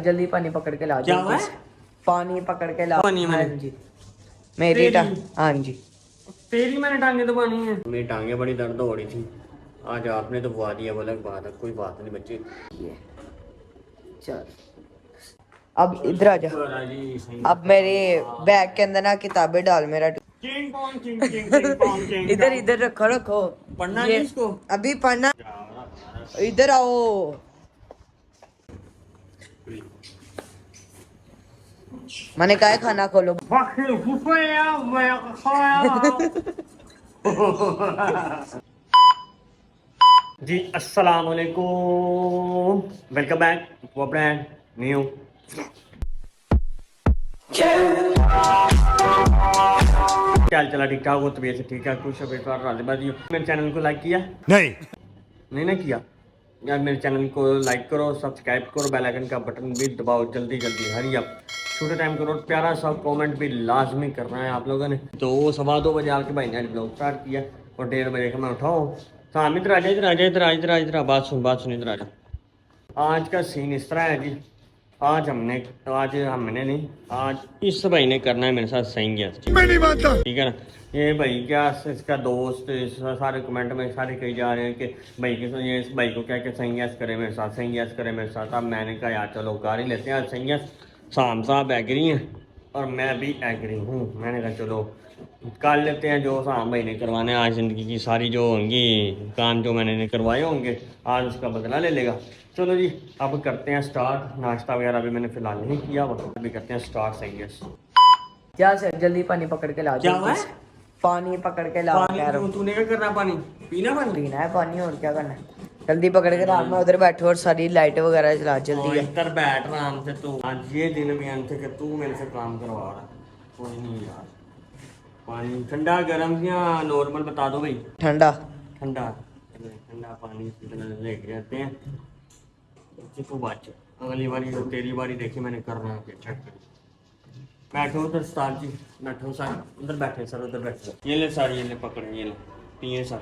जल्दी पानी पकड़ के ला। क्या हुआ है? पानी पकड़ के ला। पानी मैंने हाँ जी मेरी हाँ जी तेरी मैंने टांगे तो पानी है। मेरी टांगे बड़ी दर्द हो रही थी, आज आपने तो बुआ दिया। बोला बात है, कोई बात नहीं बच्चे। ये चल अब इधर आ जा। अब मेरे बैग के अंदर ना किताबें डाल। मेरा इधर इधर रखो रखो। पढ़ना है इसको, अभी पढ़ना। इधर आओ। मैंने कहा खाना खोलो। जी अस्सलाम वालेकुम, welcome back to brand new. क्या चला? ठीक ठाक हो? तबीयत ठीक है? खुश हो? बेकार राजबाजी। मेरे चैनल को लाइक किया? नहीं ना किया यार। मेरे चैनल को लाइक करो, सब्सक्राइब करो, बेल आइकन का बटन भी दबाओ जल्दी जल्दी। हरी अप छोटे टाइम करो। प्यारा सा कमेंट भी लाजमी करना है आप लोगों ने। तो 2:15 बजे आपके भाई ने ब्लॉग स्टार्ट किया और 1:30 बजे का मैं उठाओ। हाँ इधर आ जा, इधर आ जा, इधर आ, इधर आ, इधर आ। बात सुन इधर आ जा। आज का सीन इस तरह है जी। आज हमने नहीं, आज इस भाई ने करना है मेरे साथ सही गैस। ठीक है ना? ये भाई क्या इसका दोस्त सारे कमेंट में सारे कही जा रहे हैं कि भाई ये इस भाई को क्या कि सही गैस करे मेरे साथ, सही गैस करे मेरे साथ। अब मैंने कहा यार चलो कर ही लेते हैं आज सही गैस। शाम साहब एग्री हैं और मैं भी एग्री हूँ। मैंने कहा चलो कर लेते हैं जो शाम भाई ने करवाने। आज ज़िंदगी की सारी जो होंगी काम जो मैंने करवाए होंगे आज उसका बदला ले लेगा। चलो जी अब करते हैं स्टार्ट। नाश्ता वगैरह अभी मैंने फिलहाल नहीं किया, अभी करते हैं स्टार्ट सही गैस। क्या सर जल्दी पानी पकड़ के ला। क्या हुआ है? पानी पकड़ के ला। तूने क्या करना? पानी पीना है पानी और क्या करना है। जल्दी पकड़ के ला। मैं उधर बैठू और सारी लाइट वगैरह चला। जल्दी इधर बैठ आराम से। तू आज ये दिन भी अंत कि तू मेरे से काम करवा रहा। कोई नहीं यार, पानी ठंडा गर्म या नॉर्मल बता दो भाई। ठंडा ठंडा ठंडा पानी लेके जाते हैं। तू बात अगली बारी तो तेरी बारी देखी मैंने करना है। चेक कर बैठो उधर सर जी, बैठो सर उधर बैठे, सर उधर बैठे। ये ले सर, ये ले पकड़, ये ले पिए सर।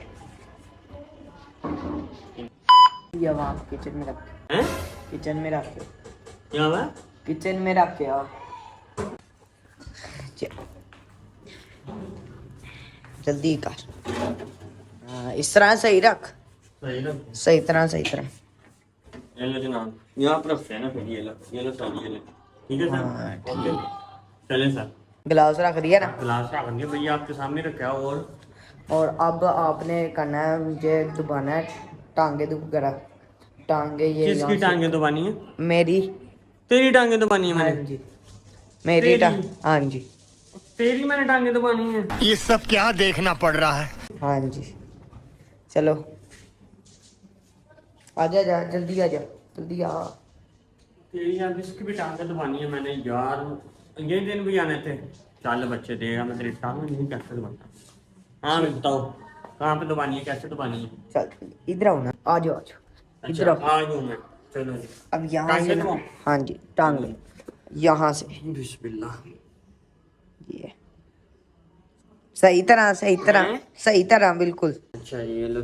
ये वहाँ किचन में रख। हैं? किचन में रख के। क्या हुआ? किचन में रख के आओ। जल्दी कर। हाँ इस तरह सही रख। सही ना? सही तरह सही तरह। ये लो जनाब, यहाँ पर रखते हैं ना। फिर ये लो सर, ये ले। ठीक है सर? ओके चलें सर। गिलास रख दिया ना? गिलास रख दिया भैया आपके सामने रखा। और अब आपने करना है, मुझे दबाना है टांगे वगैरह। टांगे ये किसकी टांगे दबानी है? मेरी। तेरी टांगे दबानी है हाँ मैंने? जी मेरी टांग। हाँ जी तेरी मैंने टांगे दबानी है। ये सब क्या देखना पड़ रहा है? हाँ जी चलो आजा जा, जल्दी आजा, जल्दी आ। तेरी यार इसकी भी टांगे दबानी है मैंने यार। ये दिन भी आने थे। चल बच्चे देगा मैं तेरी टांग नहीं कैसे दबाता। हाँ मैं बताओ कहाँ पे दबानी है, कैसे दबानी है? चल इधर आओ ना। आ जाओ इधर आओ। आ जाऊँ मैं। चलो जी अब यहाँ से ना। हाँ जी टांग ले यहाँ से। बिस्मिल्लाह। ये सही तरह बिल्कुल। अच्छा ये लो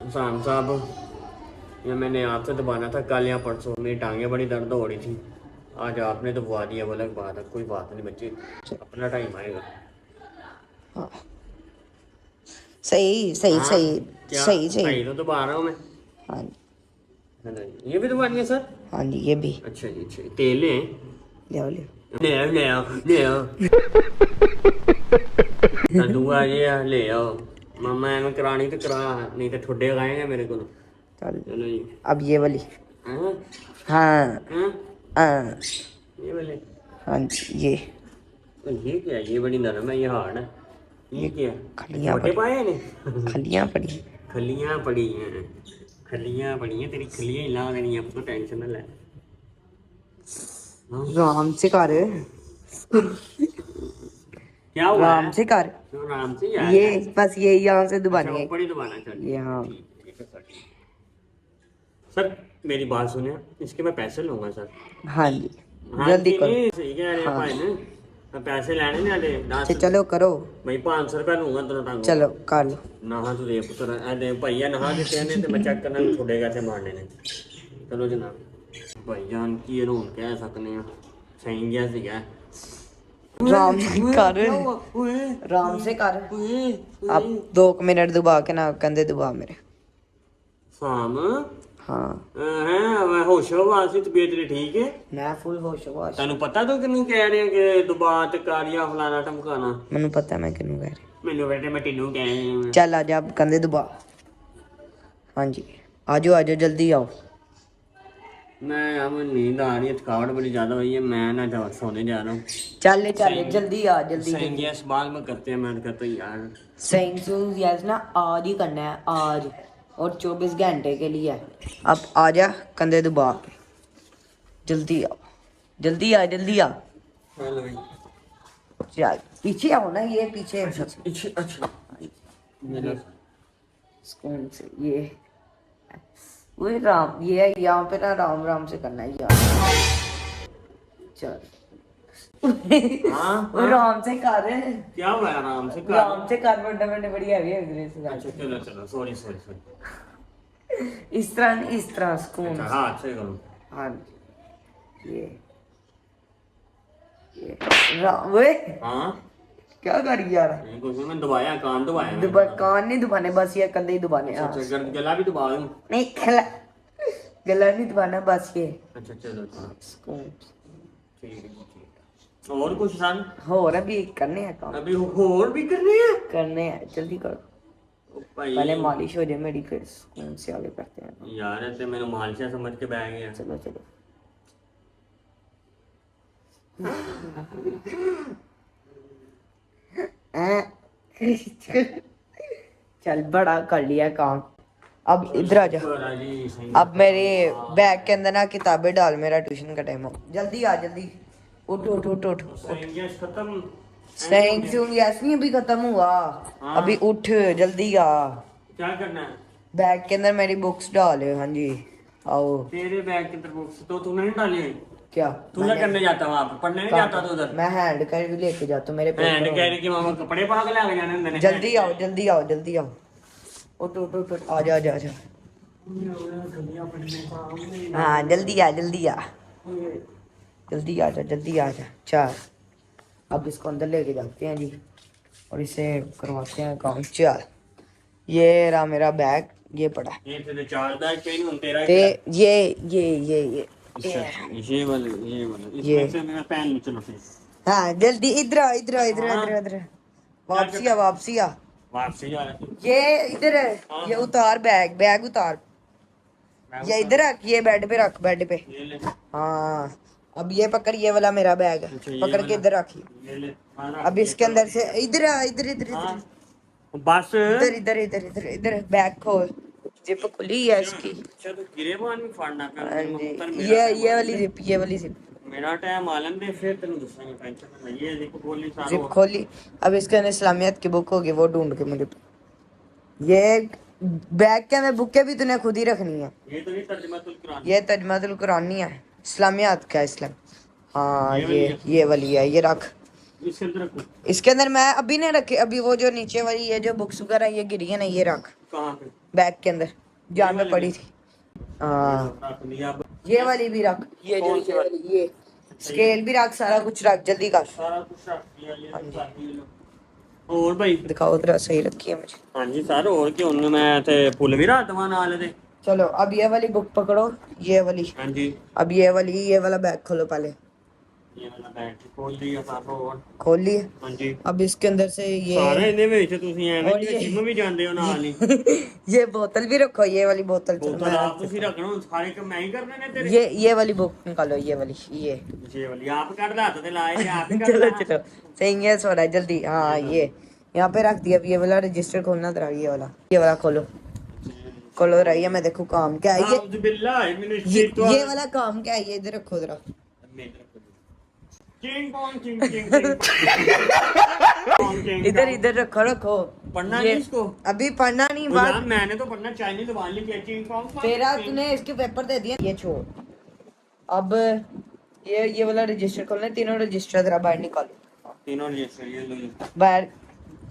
शाम साहब, ये मैंने आपसे दबाना था कल या परसों। मेरी टांगे बड़ी दर्द हो रही थी, आज आपने दबवा दिया। बोला बात है, कोई बात नहीं बच्चे, अपना टाइम आएगा। हाँ। सही तो दबा रहा हूँ मैं। हाँ जी ये भी दबानी है सर? हाँ जी ये भी। अच्छा जी अच्छा। तेल ले दुआ ये ले आओ। मामा एवं करानी तो करा, नहीं तो ठुड्डे खाएंगे मेरे को। चलो जी अब ये वाली। हाँ हाँ ये वाले। हाँ जी ये क्या? ये बड़ी नरम है, ये हार्ड है। ये क्या? खलियां पाए ने खलियां पड़ी। खलियां पड़ी हैं तेरी। खलियां ही ला देनी, अब तो टेंशन ना ले। राम से कर। क्या हुआ? राम से कर। राम से यार। ये बस ये यहाँ से दबानी है। ऊपर ही दबाना चाहिए। ये हाँ सर मेरी बात सुनिए, इसके मैं पैसे लूंगा सर। हाँ जी जल्दी करो। सही कह रहे हैं भाई ने, मैं पैसे लेने नहीं आते। 10 चलो करो भाई 500 रुपया लूंगा दोनों टांगों। चलो कर लो। नहा तो दे पुत्र दे भैया, नहा देते हैं तो मैं चेक करना छोड़ेगा थे मारने ने। चलो जनाब भाईजान की ਹੁਣ ਕਹਿ ਸਕਨੇ ਆ ਸਹੀ ਗਿਆ ਸੀਗਾ राम से कर राम से कर अब 2 मिनट दबा के ना कंधे दबा मेरे शाम हाँ ਹੈ ਮੈਂ ਹੋਸ਼ਵਾਸ ਸੀ ਤਬੀਅਤ ਤੇਰੀ ਠੀਕ ਹੈ मैं फुल होश वाश ਤੈਨੂੰ ਪਤਾ ਤੂੰ ਕਿਹਨੂੰ ਕਹਿ ਰਿਹਾ ਕਿ ਦੁਬਾ ਤੇ ਕਾਰੀਆ ਫਲਾਣਾ ਟਮਕਾਣਾ मैनू पता मैं किनू कह रही ਮੈਨੂੰ ਬੇਟੇ ਮੈਂ ਤੈਨੂੰ ਕਹਿ ਰਿਹਾ चल आ जा अब कंधे दबा हाँ जी आ जाओ जल्दी आओ मैं अब नींद आ रही है थकावट बड़ी ज्यादा हुई है मैं ना जा सोने जा रहा हूँ चल जल्दी आ जल्दी सही गैस बाद में करते हैं मैं कहता हूँ यार साइंस यस ना आज ही करना है आज और 24 घंटे के लिए है। अब आ जा कंधे दबा के जल्दी आओ जल्दी आ हेलो भाई चल पीछे आओ ना ये पीछे अच्छा मेरा सुकून से ये वो राम ये यहाँ पे ना राम राम से करना है यार चल हाँ वो राम से कर क्या हुआ आराम से कर राम से कर बड़े बड़ी हैवी है अच्छा चलो चलो सॉरी सॉरी सॉरी इस तरह सुकून अच्छा हाँ अच्छे करो हाँ ये वे हाँ क्या कर यार नहीं कुछ नहीं मैं दबाया कान दबाया कान नहीं दबाने बस ये कंधे ही दबाने हाँ। अच्छा गला भी दबा दूं नहीं गला नहीं दबाना बस ये अच्छा चलो चलो सुकून ठीक है ठीक है और कुछ सन हो रहा भी करने हैं काम अभी और भी करने हैं करने हैं जल्दी करो भाई पहले मालिश हो जाए मेरी फिर सुकून से आगे करते हैं यार ऐसे मैंने मालिशा समझ के बैठ गया चलो चलो चल बड़ा कर लिया काम अब इधर आ जा अब मेरे बैग के अंदर ना किताबें डाल मेरा ट्यूशन का टाइम हो जल्दी आ जल्दी उठ उठ उठ उठ खत्म यस नहीं अभी खत्म हुआ अभी उठ जल्दी आ क्या करना है बैग के अंदर मेरी बुक्स डाल हाँ जी आओ तेरे बैग के अंदर बुक्स तो तूने नहीं डाली क्या तू क्या करने जाता वहाँ पे पढ़ने नहीं जाता तू उधर मैं हैंड कैरी भी लेके जाता हूँ मेरे हैंड कैरी की मामा कपड़े पा के लेके जाने अंदर जल्दी आओ जल्दी आओ जल्दी आओ उठ उठ उठ आ जा आ जा हाँ जल्दी आ जल्दी आ जल्दी आ जा जल्दी आ जा चल अब इसको अंदर लेके जाते हैं जी और इसे करवाते हैं काम चल ये रहा मेरा बैग ये पड़ा ये तेरे चार बैग पे नहीं तेरा ते ये ये वाला इसमें से मैं पेन ले चलो फिर हाँ जल्दी इधर आ इधर आ इधर आ इधर आ, इधर आ। वापसी आ वापसी आ वापसी जा रहा ये इधर है ये उतार बैग उतार ये इधर रख ये बेड पे रख बेड पे ये ले हाँ अब ये पकड़ ये वाला मेरा बैग है अच्छा, ये पकड़ के वाला। इधर रखिए ये ले अब इसके अंदर से इधर आ इधर इधर इधर बस इधर इधर इधर इधर इधर बैग खोल जिप खुली है इसकी चलो गिरेबान में फाड़ना कर हाँ जी ये वाली जिप मेरा टाइम आलन दे फिर तेन दूसरा टेंशन नहीं ये जिप खोली सारा जिप खोली अब इसके अंदर इस्लामियत की बुक होगी वो ढूंढ के मुझे ये बैग के अंदर बुकें भी तूने खुद ही रखनी है ये तो नहीं तर्जुमातुल कुरान ये तर्जुमातुल कुरान नहीं है इस्लामियत का इस्लाम हाँ ये वाली है ये रख इसके अंदर रखो इसके अंदर मैं अभी नहीं रखे अभी वो जो नीचे वाली ये जो बुक्स वगैरह ये गिरी है ना ये रख कहाँ पे बैग के अंदर जहाँ पे पड़ी थी हाँ रख लिया अब ये वाली भी रख ये जो नीचे वाली ये स्केल भी रख सारा कुछ रख जल्दी कर सारा कुछ रख लिया ये साथी लो और भाई दिखाओ तेरा सही रखी है मुझे हाँ जी सर और क्यों उन्होंने मैं थे फुल भी रात वहाँ नाल दे चलो अब ये वाली बुक पकड़ो ये वाली हाँ जी अब ये वाला बैग खोलो पहले ये वाला बैग खोल दिया सारा और खोल लिए हाँ जी अब इसके अंदर से ये ਸਾਰੇ ਇਹਦੇ ਵਿੱਚ ਤੁਸੀਂ ਐਵੇਂ और ये- ਜਿਮ ਵੀ ਜਾਂਦੇ ਹੋ ਨਾਲ ਹੀ ये बोतल भी रखो ये वाली बोतल चलो बोतल आप ਤੁਸੀਂ ਰੱਖਣਾ ਹੁਣ ਸਾਰੇ ਕੰਮ ਮੈਂ ਹੀ ਕਰਨੇ ਨੇ ਤੇਰੇ ये वाली बुक निकालो ये वाली ये ये वाली आप कर ला तो लाए थे आप ही कर चलो ला चलो सही है सोना जल्दी हाँ ये यहाँ पे रख दिया अब ये वाला रजिस्टर खोलना तेरा ये वाला खोलो रही है मैं देखो काम क्या है आउज़ बिल्लाहि मिनश ये शैतानिर वाला काम क्या है ये इधर रखो जरा चिंग पोंग चिंग चिंग चिंग इधर रखो पढ़ना ये- नहीं इसको अभी पढ़ना नहीं यार बात मैंने तो पढ़ना चाइनीज जबान लिखी है चिंग पोंग तेरा तूने इसके पेपर दे दिए ये छोड़ अब ये वाला रजिस्टर खोलना है तीनों रजिस्टर जरा बाहर निकालो तीनों रजिस्टर ये लो बाहर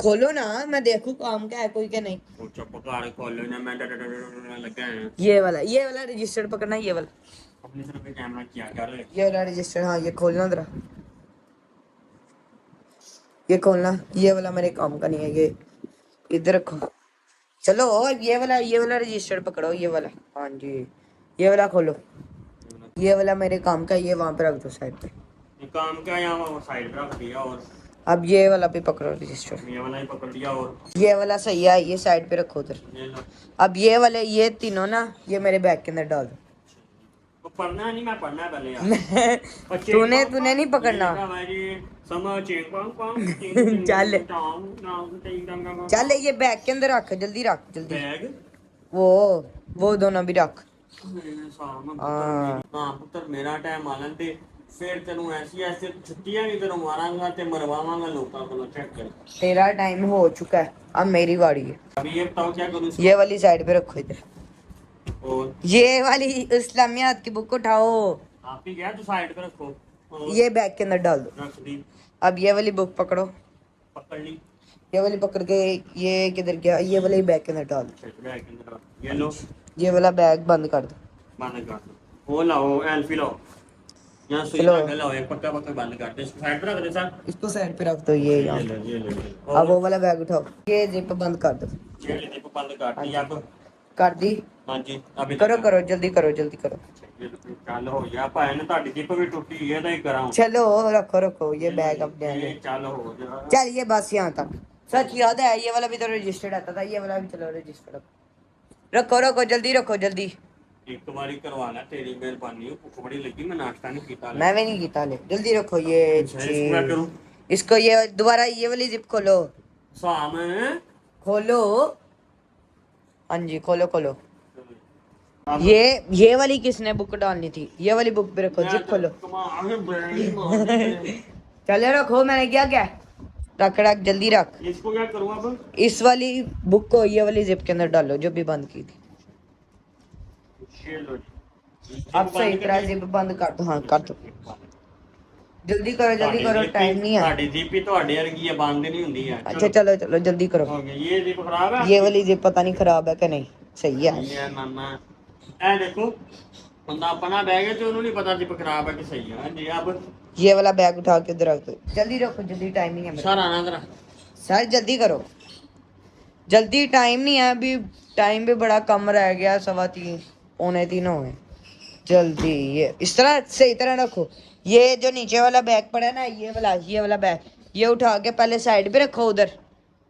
खोलो ना मैं देखूं काम क्या है कोई क्या नहीं वो चुप कर खोलो ना मैं लगा है ये वाला रजिस्टर पकड़ना ये वाला सिर्फ कैमरा किया कर ले। ये वाला रजिस्टर, हाँ ये खोलना जरा, ये खोलना, ये वाला मेरे काम का नहीं है, ये इधर रखो। चलो ये वाला रजिस्टर पकड़ो, ये वाला, हाँ जी ये वाला खोलो, ये वाला मेरे काम का, ये वहां पे रख दो साइड पे। ये काम का यहाँ वो साइड पे रख दिया, और अब ये वाला भी पकड़ो रजिस्टर, ये वाला ही पकड़ लिया, और ये वाला सही है, ये साइड पे रखो उधर। ये लो। अब ये वाले, ये तीनों ना, ये मेरे बैग के अंदर डाल दो। तो पढ़ना नहीं, मैं पढ़ना है पहले यार। और चेंग तूने पांग तूने नहीं पांग, पकड़ना। ये लिखा हुआ है जी, समझ चेंग पांग पांग, चेंग चल। चेंग टांग, टांग, टिंग टांग टांग। चल ये बैग के अंदर रख, जल्दी रख जल्दी, बैग वो दोनों भी रख। हाँ पुत्र मेरा टाइम आलन ते फिर तेनू ऐसी ऐसी छुट्टियां भी तेनू मारांगा ते मरवावांगा लोगों को, चेक कर। तेरा टाइम हो चुका है, अब मेरी बारी है। अभी ये बताओ क्या करूं इसको? ये वाली साइड पे रखो इधर, और ये वाली इस्लामियात की बुक उठाओ, आप ही गया तो साइड पे रखो, और ये बैग के अंदर डाल दो। रख दी, अब ये वाली बुक पकड़ो, पकड़ ली, ये वाली पकड़ के, ये किधर गया, ये वाली बैग के अंदर डाल दो। बैग के अंदर रख। ये लो, ये वाला बैग बंद कर दो। बंद कर दो। वो लाओ एल्फी लाओ, यहाँ सुई चलो। धागा लाओ, एक पक्का पक्का बंद कर दे, इसको साइड पे रख दे सर। इसको साइड पे रख दो, ये यहाँ। ये ले ये ले ये। अब वो वाला बैग उठाओ, ये जिप बंद कर दो। ये ले देखो बंद कर दी अब। कर दी, हाँ जी अभी करो करो जल्दी करो जल्दी करो। ਚੱਲ ਹੋ ਗਿਆ ਭਾਵੇਂ ਨਾ ਤੁਹਾਡੀ ਜਿੱਪ ਵੀ ਟੁੱਟੀ ਹੈ ਤਾਂ ਹੀ ਕਰਾਂ चलो रखो रखो ये बैग अपने ये अंदर। ਚੱਲ ਹੋ ਜਾ चल ये बस यहाँ तक। सच याद है, ये वाला भी तो रजिस्टर्ड आता था, ये वाला भी चलो रजिस्टर्ड रखो रखो जल्दी रखो जल्दी। ਇੱਕ ਵਾਰੀ ਕਰਵਾ ਲੈ ਤੇਰੀ ਮਿਹਰਬਾਨੀ ਭੁੱਖ ਬੜੀ ਲੱਗੀ ਮੈਂ ਨਾਸ਼ਤਾ नहीं ਕੀਤਾ मैं भी नहीं कीता ले, जल्दी रखो ये इसको क्या करूं इसको, ये दोबारा ये वाली जिप खोलो साम खोलो, हाँ जी खोलो खोलो। ये वाली किसने बुक डालनी थी, ये वाली बुक पे रखो, जिप खोलो। चले रखो, मैंने क्या क्या रख रख जल्दी रख। इसको क्या करूं अब इस वाली बुक को ये वाली जिप के अंदर डालो जो भी बंद की थी। ये लो जी। अब सही तरह जिप बंद कर दो, हाँ कर दो जल्दी करो टाइम नहीं है। ਤੁਹਾਡੀ ਜਿਪ ਹੀ ਤੁਹਾਡੇ ਵਰਗੀ ਹੈ ਬੰਦ ਨਹੀਂ ਹੁੰਦੀ ਹੈ अच्छा चलो चलो जल्दी करो। हो गया ये जिप खराब है ये वाली जिप पता नहीं खराब है कि नहीं, सही है। ये मामा ਇਹ ਦੇਖੋ ਬੰਦਾ ਆਪਣਾ ਬੈਗ ਹੈ ਤੇ ਉਹਨੂੰ ਨਹੀਂ ਪਤਾ ਜਿਪ ਖਰਾਬ ਹੈ ਕਿ ਸਹੀ ਹੈ ਜੀ अब ये वाला बैग उठा के उधर रख दो, जल्दी रखो जल्दी, टाइम नहीं है मेरे सारा ना जरा पास। सर जल्दी करो जल्दी, टाइम नहीं है अभी, टाइम भी बड़ा कम रह गया, 3:15 3 हो गए। जल्दी ये इस तरह सही तरह रखो। ये जो नीचे वाला बैग पड़ा है ना, ये वाला बैग ये उठा के पहले साइड पे रखो उधर,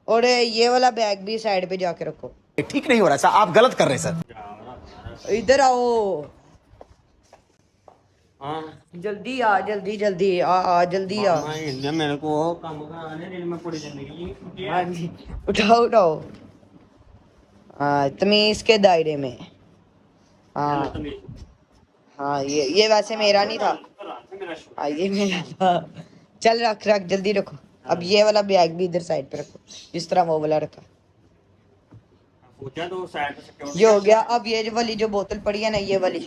और ये वाला बैग भी साइड पे जाके रखो। ठीक नहीं हो रहा सर, आप गलत कर रहे हैं सर। इधर आओ, हाँ जल्दी आ जल्दी जल्दी आ जल्दी आ। मामा हिंदे मेरे को काम कराने दिन में पूरी जिंदगी छुट्टी हाँ है जी उठाओ उठाओ, हाँ तमीज के दायरे में। हाँ हाँ ये वैसे मेरा नहीं था, हाँ ये मेरा था। चल रख रख जल्दी रखो। अब ये वाला बैग भी इधर साइड पे रखो, जिस तरह वो वाला रखा। पूछा तो साइड पे सिक्योरिटी ये हो गया। अब ये वाली जो बोतल पड़ी है ना, ये वाली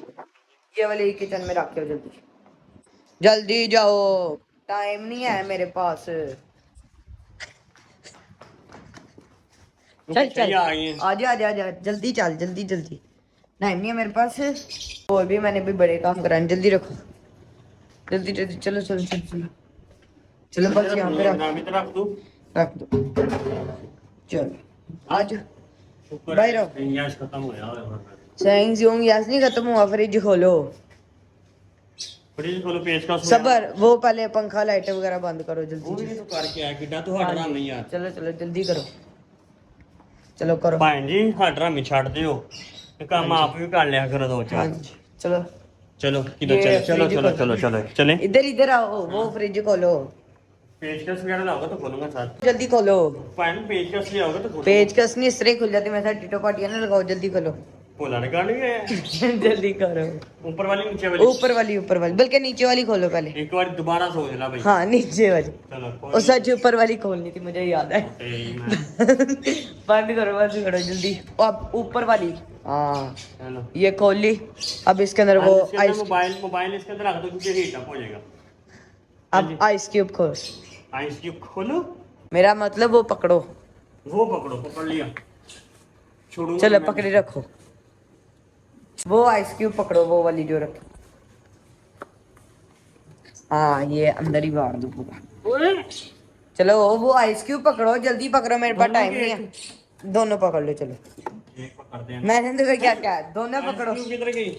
किचन में रख के जल्दी जल्दी जाओ, टाइम नहीं है मेरे पास। चल चल आ गई है। आजा आजा आजा जल्दी चल जल्दी जल्दी, टाइम नहीं है मेरे पास। और भी मैंने भी बड़े काम कराए, जल्दी रखो जल्दी जल्दी, चलो चलो चलो चलो चलो बस यहाँ पे नाम भी तो रख दूं रख दो। चलो आज ऊपर बाहर आओ। इंग्लिश खत्म हो गया साइंस यूं गैस नहीं खत्म हुआ, फ्रिज खोलो। फ्रिज खोलो पेज का सबर, वो पहले पंखा लाइट वगैरह बंद करो वो भी जल्दी। नहीं तो करके आया किड्डा तो हट रहा नहीं यार चलो चलो जल्दी करो, चलो करो। ਭੈਣ ਜੀ ਹਟ ਰਾਮੀ ਛੱਡ ਦਿਓ ਤੇ ਕੰਮ ਆਪ ਵੀ ਕਰ ਲਿਆ ਕਰੋ ਦੋ हाँ ਚਾਰ जी चलो ਚਲੋ ਕਿਧਰ ये ਚਲੇ ਚਲੋ फ्रिज ਚਲੋ खोलो। ਚਲੋ चलो चले इधर इधर आओ, वो फ्रिज खोलो पेचकस वगैरह लाओगे तो खोलूंगा सर जल्दी खोलो। भैन पेचकस ले आओगे तो खोलूंगा पेचकस नहीं इस तरह ही खुल जाती, मैं टीटो पाटियां ना लगाओ, जल्दी खोलो खोला निकाल लिए जल्दी करो। ऊपर वाली नीचे वाली ऊपर वाली बल्कि नीचे वाली खोलो पहले। एक बार दोबारा सोच ला भाई हाँ नीचे वाली, चलो और सच ऊपर वाली खोलनी थी, मुझे याद है। बंद करो जल्दी। अब ऊपर वाली, हाँ चलो ये खोल ली। अब इसके अंदर वो आइस, मोबाइल इसके अंदर रख दो क्योंकि हीट अप हो जाएगा अब आइस क्यूब खोल। आइस क्यूब खोलो मेरा मतलब वो पकड़ो, वो पकड़ो पकड़ लिया छोड़ूंगा चलो मैं। पकड़े रखो, वो आइस क्यूब पकड़ो, वो वाली जो रखी। हाँ ये अंदर ही मार दो पूरा। चलो वो आइस क्यूब पकड़ो, जल्दी पकड़ो, मेरे पास टाइम नहीं है। दोनों पकड़ लो चलो। एक पकड़ते हैं। मैंने तो क्या क्या है, दोनों पकड़ो, क्यों किधर गई?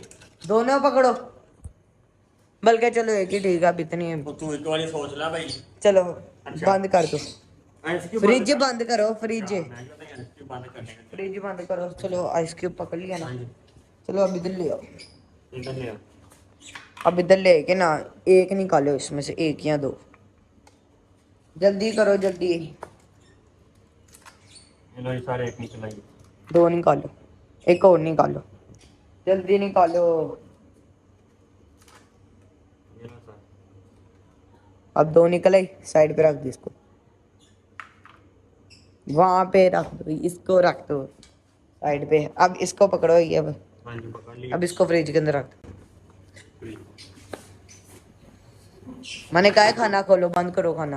दोनों पकड़ो। बल्कि चलो एक ही ठीक है, अब इतनी है। तो तू एक बार सोच ला भाई। चलो अच्छा। बंद कर दो, आइस क्यूब फ्रिज बंद करो, फ्रिज मैं कहता हूं आइस क्यूब बंद करने का। फ्रिज बंद करो। चलो आइस क्यूब पकड़ लिया ना, हाँ जी, चलो अब इधर ले आओ। इधर ले आओ। अब इधर लेके ना एक निकालो, इसमें से एक या दो, जल्दी करो जल्दी। ये लो ये सारे एक नीचे लाइए। दो निकालो, एक और निकालो, जल्दी निकालो। ये लो सारे। अब दो निकले, साइड पे रख दो इसको, वहां पे रख दो, इसको रख दो साइड पे। अब इसको पकड़ो, ये अब हाँ जी पकड़ लिया। अब इसको फ्रिज के अंदर रख दो। मैंने कहा है खाना खोलो, बंद करो खाना।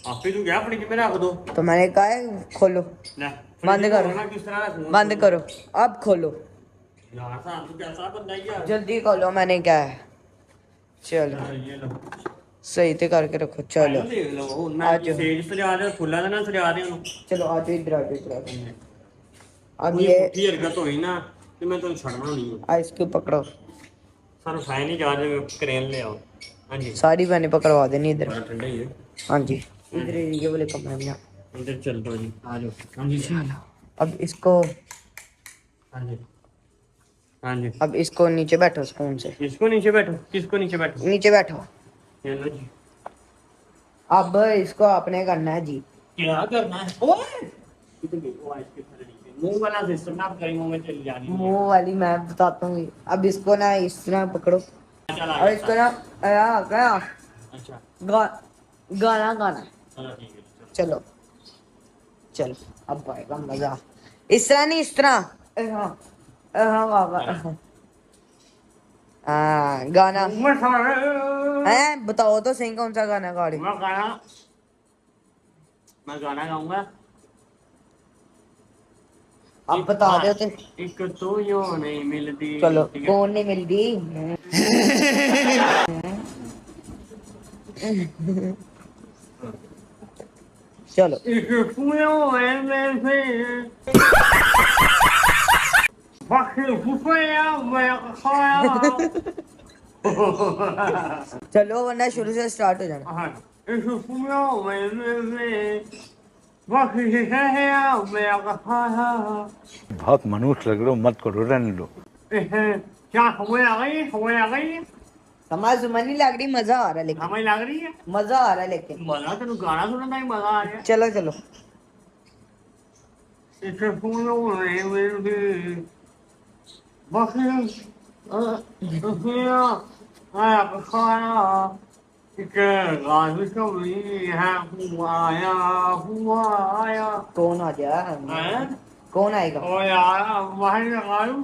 आप ही तो क्या फ्रिज में रख दो तो मैंने कहा है खोलो, ना। बंद फ्रिज करो। में रखना किस तरह रखूं? बंद करो, अब खोलो, यार साहब तू कैसा बंदा है यार। जल्दी खोलो, मैंने कहा है। चलो ये लो। सही से करके रखो। चलो देख लो मैं आज सेज सजा दे फुੱਲਾਂ ਦੇ ਨਾਲ सजा दे ਉਹਨੂੰ। चलो आज इधर आ जाओ, इधर आ जाओ। अब ਕੋਈ ये ਪੁੱਠੀ ਹਰਕਤ ਹੋਈ ਨਾ ਤੇ ਮੈਂ ਤੁਹਾਨੂੰ ਛੱਡਣਾ ਨਹੀਂ ਹੈ। आइस क्यूब पकड़ो, ਸਾਨੂੰ ਫਾਇਨ ਨਹੀਂ ਜਾ ਰਹੇ ਕਰੇਨ ले आओ। हाँ जी सारी मैंने पकड़वा देनी इधर। बड़ा ठंडा ही है। हाँ जी इधर ये वाले कमरे में। इधर चल दो जी आ जाओ। हाँ जी चलो अब इसको, हाँ जी हाँ जी। अब इसको नीचे बैठो स्पून से, इसको नीचे बैठो किसको नीचे बैठो। नीचे बैठो। ये लो जी। अब इसको आपने करना है जी। क्या करना है? ओए इधर देखो आइस के थोड़े नीचे मुंह वाला सिस्टम ना आप कहीं मुंह में चली जानी है। मुंह वाली मैं बताता हूँ। अब इसको ना इस तरह पकड़ो चल आ और इसको ना क्या अच्छा गाना गाना। चलो ठीक है चलो चल अब आएगा मजा। इस तरह नहीं, इस तरह। हाँ गाना है, बताओ तो सही कौन सा गाना गा रही। मैं गाना गाऊंगा। अब बता दो तो। एक तो यो नहीं मिलती। चलो ठीक है? कौन नहीं मिलती। चलो एक फूलों में से बाकी फुफाया मैं खाया। चलो वरना शुरू से स्टार्ट हो जाना। हाँ, एक फूलों में से बाकी है मैं खाया। बहुत मनुष्य लग रहे हो, मत करो, रहने दो। क्या हमें आ गई समझ सुमन नहीं लग रही, मजा आ रहा है लेकिन, हमें लग रही है मजा आ रहा है लेकिन। मजा तेन गाना सुनने का ही मजा आ गया। चलो चलो एक फूलों में से बाकी आया खाया। एक गाज कभी है हुआ आया। कौन आ गया, हैं? कौन आएगा। ओ यार वहीं लगाऊं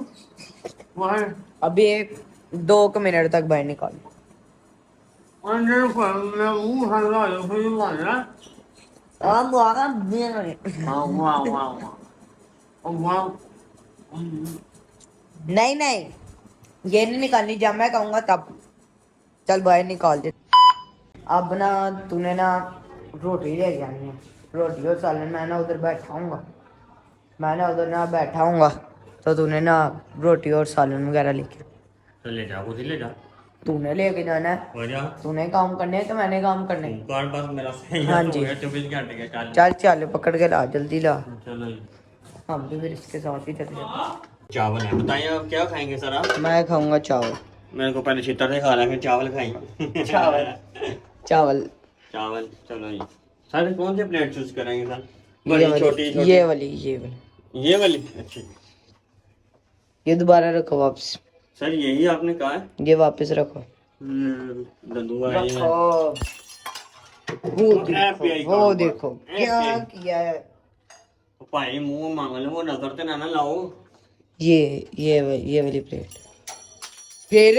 वहीं अभी एक 2 मिनट तक बाहर निकालो। अंदर पर मैं मुंह हल्ला फिर लगा। अब आगा वाह वाह वाह वाह। नहीं नहीं ये नहीं निकालनी, जब मैं कहूंगा तब। चल बाहर निकाल दे। अब ना तूने ना रोटी ले जानी है, रोटी और सालन। मैं ना उधर बैठाऊंगा, मैं ना उधर ना बैठाऊंगा, तो तूने ना रोटी और सालन वगैरह लेके, तो ले जा खुद ही ले जा। तूने लेके जाना है। हो जा तूने काम करने है तो मैंने काम करने है। कार पास मेरा सही हाँ है जी। 24 घंटे का चाल। चल चल पकड़ के ला, जल्दी ला। चलो जी। हम भी फिर इसके साथ ही चले जाते। चावल है बताइए आप क्या खाएंगे सर आप। मैं खाऊंगा चावल। मेरे को पहले छितर से खा रहा फिर चावल खाएंगे। चावल चावल चावल चलो जी। सर कौन से प्लेट चूज करेंगे सर। ये बड़ी वाली, छोटी छोटी ये वाली, ये वाली, ये वाली अच्छी। ये दोबारा रखो वापस, सर यही आपने कहा है। ये वापस रखो। दंदुआ है ये। वो देखो क्या किया है। भाई मुंह मांग लो वो नजर ते ना लाओ। ये वाली प्लेट। फिर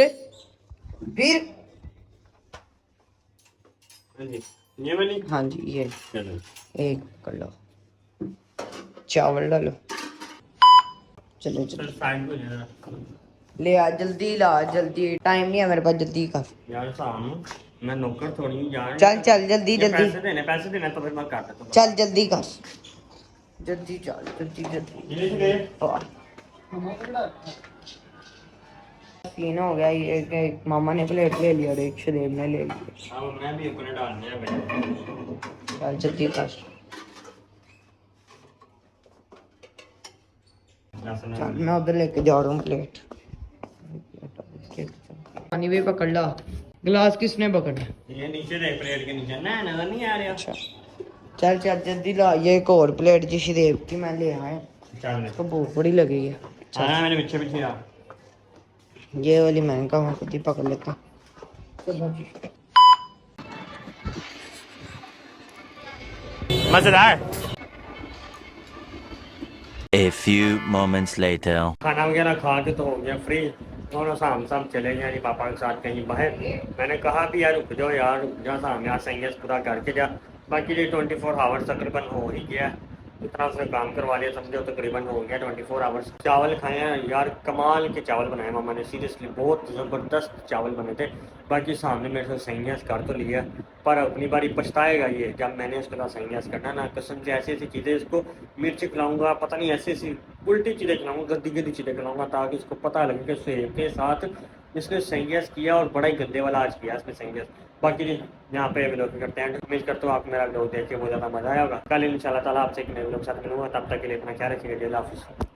हाँ जी ये वाली। हाँ जी ये चलो एक कर लो, चावल डालो। चलो चलो सर साइड को जरा। ले आ, जल्दी ला, जल्दी, टाइम नहीं है मेरे पास, जल्दी कर। यार शाम मैं नौकर थोड़ी हूँ यार। चल चल जल्दी ये जल्दी पैसे देने तो फिर मैं कर देता हूँ। चल जल्दी कर जल्दी चल जल्दी जल्दी जिले से गए सीन हो गया ये कि मामा ने प्लेट ले लिया और एक शदेब ने ले लिया। अब मैं भी अपने डालने हैं भाई। चल जल्दी कर चल मैं उधर लेके जा रहा हूँ प्लेट। पानी भी पकड़ ला। गिलास किसने पकड़ा? ये नीचे देख प्लेट के नीचे ना नजर नहीं आ रहा। अच्छा चल चल जल्दी ला ये एक और प्लेट जी शदेब की मैं ले आया। चल तो भूख बड़ी लगी है। हाँ मैंने पीछे पीछे आ। ये वाली मैं कहाँ खुद ही पकड़ लेता हूँ। मजेदार। A few moments later. खाना वगैरह खा के तो हो गया फ्री। दोनों शाम शाम चले गए जी पापा के साथ कहीं बाहर। मैंने कहा भी यार रुक जा शाम यार सही पूरा करके जा। बाकी ये 24 आवर्स तकरीबन हो ही गया। इतना उसने काम करवा लिया समझो तकरीबन हो गया 24 आवर्स। चावल खाए हैं यार कमाल के चावल बनाए मामा ने सीरियसली बहुत ज़बरदस्त चावल बने थे। बाकी सामने मेरे से सही कर तो लिया पर अपनी बारी पछताएगा ये जब मैंने उसके साथ सही करना ना कसम से ऐसी ऐसी चीज़ें इसको मिर्च खिलाऊंगा पता नहीं ऐसी ऐसी उल्टी चीज़ें खिलाऊंगा गंदी गंदी चीज़ें खिलाऊंगा ताकि इसको पता लगे कि सेब के साथ इसने सही किया और बड़ा ही गंदे वाला आज किया इसने सही। बाकी यहाँ पे व्लॉग करते हैं उम्मीद करता हूँ आप मेरा व्लॉग देख के बहुत ज़्यादा मजा आया होगा। कल इंशाल्लाह ताला आपसे एक नए व्लॉग के साथ मिलूंगा तब तक के लिए अपना ख्याल रखिएगा। जय हाफिज़।